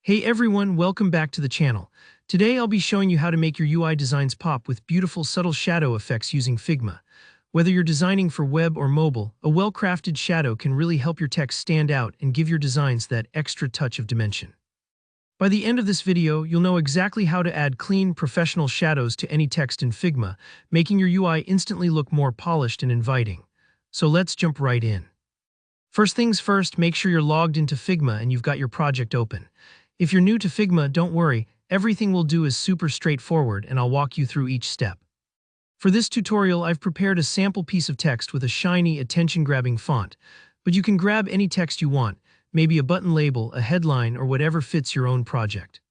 Hey everyone, welcome back to the channel. Today I'll be showing you how to make your UI designs pop with beautiful subtle shadow effects using Figma. Whether you're designing for web or mobile, a well-crafted shadow can really help your text stand out and give your designs that extra touch of dimension. By the end of this video, you'll know exactly how to add clean, professional shadows to any text in Figma, making your UI instantly look more polished and inviting. So let's jump right in. First things first, make sure you're logged into Figma and you've got your project open. If you're new to Figma, don't worry, everything we'll do is super straightforward and I'll walk you through each step. For this tutorial, I've prepared a sample piece of text with a shiny, attention-grabbing font, but you can grab any text you want, maybe a button label, a headline, or whatever fits your own project.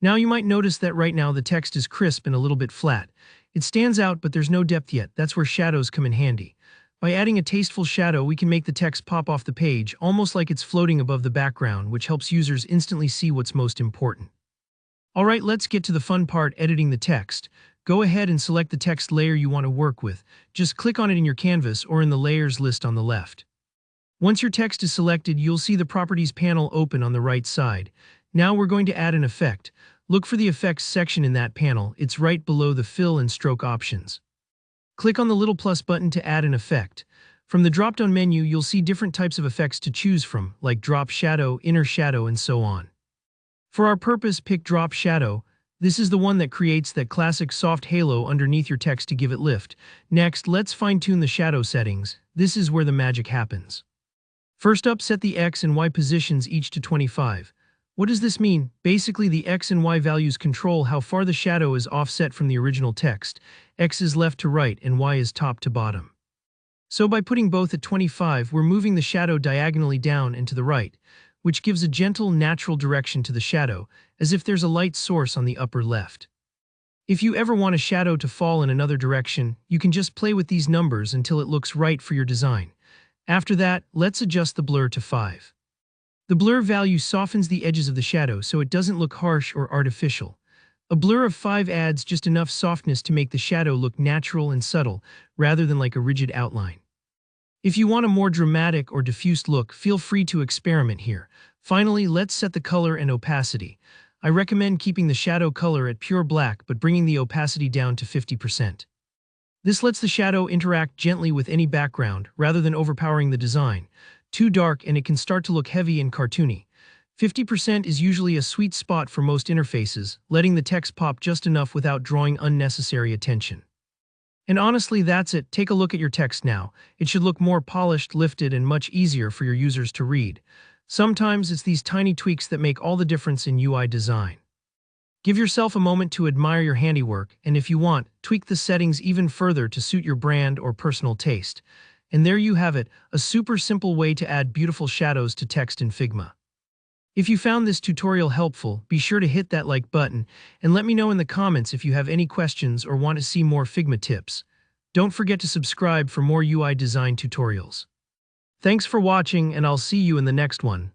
Now you might notice that right now the text is crisp and a little bit flat. It stands out, but there's no depth yet. That's where shadows come in handy. By adding a tasteful shadow, we can make the text pop off the page, almost like it's floating above the background, which helps users instantly see what's most important. Alright, let's get to the fun part, editing the text. Go ahead and select the text layer you want to work with. Just click on it in your canvas or in the layers list on the left. Once your text is selected, you'll see the Properties panel open on the right side. Now we're going to add an effect. Look for the Effects section in that panel. It's right below the Fill and Stroke options. Click on the little plus button to add an effect. From the drop-down menu, you'll see different types of effects to choose from, like drop shadow, inner shadow, and so on. For our purpose, pick drop shadow. This is the one that creates that classic soft halo underneath your text to give it lift. Next, let's fine-tune the shadow settings. This is where the magic happens. First up, set the X and Y positions each to 25. What does this mean? Basically, the X and Y values control how far the shadow is offset from the original text. X is left to right and Y is top to bottom. So by putting both at 25, we're moving the shadow diagonally down and to the right, which gives a gentle, natural direction to the shadow, as if there's a light source on the upper left. If you ever want a shadow to fall in another direction, you can just play with these numbers until it looks right for your design. After that, let's adjust the blur to 5. The blur value softens the edges of the shadow so it doesn't look harsh or artificial. A blur of 5 adds just enough softness to make the shadow look natural and subtle, rather than like a rigid outline. If you want a more dramatic or diffused look, feel free to experiment here. Finally, let's set the color and opacity. I recommend keeping the shadow color at pure black but bringing the opacity down to 50%. This lets the shadow interact gently with any background, rather than overpowering the design. Too dark and it can start to look heavy and cartoony. 50% is usually a sweet spot for most interfaces, letting the text pop just enough without drawing unnecessary attention. And honestly, that's it. Take a look at your text now. It should look more polished, lifted, and much easier for your users to read. Sometimes it's these tiny tweaks that make all the difference in UI design. Give yourself a moment to admire your handiwork, and if you want, tweak the settings even further to suit your brand or personal taste. And there you have it, a super simple way to add beautiful shadows to text in Figma. If you found this tutorial helpful, be sure to hit that like button and let me know in the comments if you have any questions or want to see more Figma tips. Don't forget to subscribe for more UI design tutorials. Thanks for watching and I'll see you in the next one.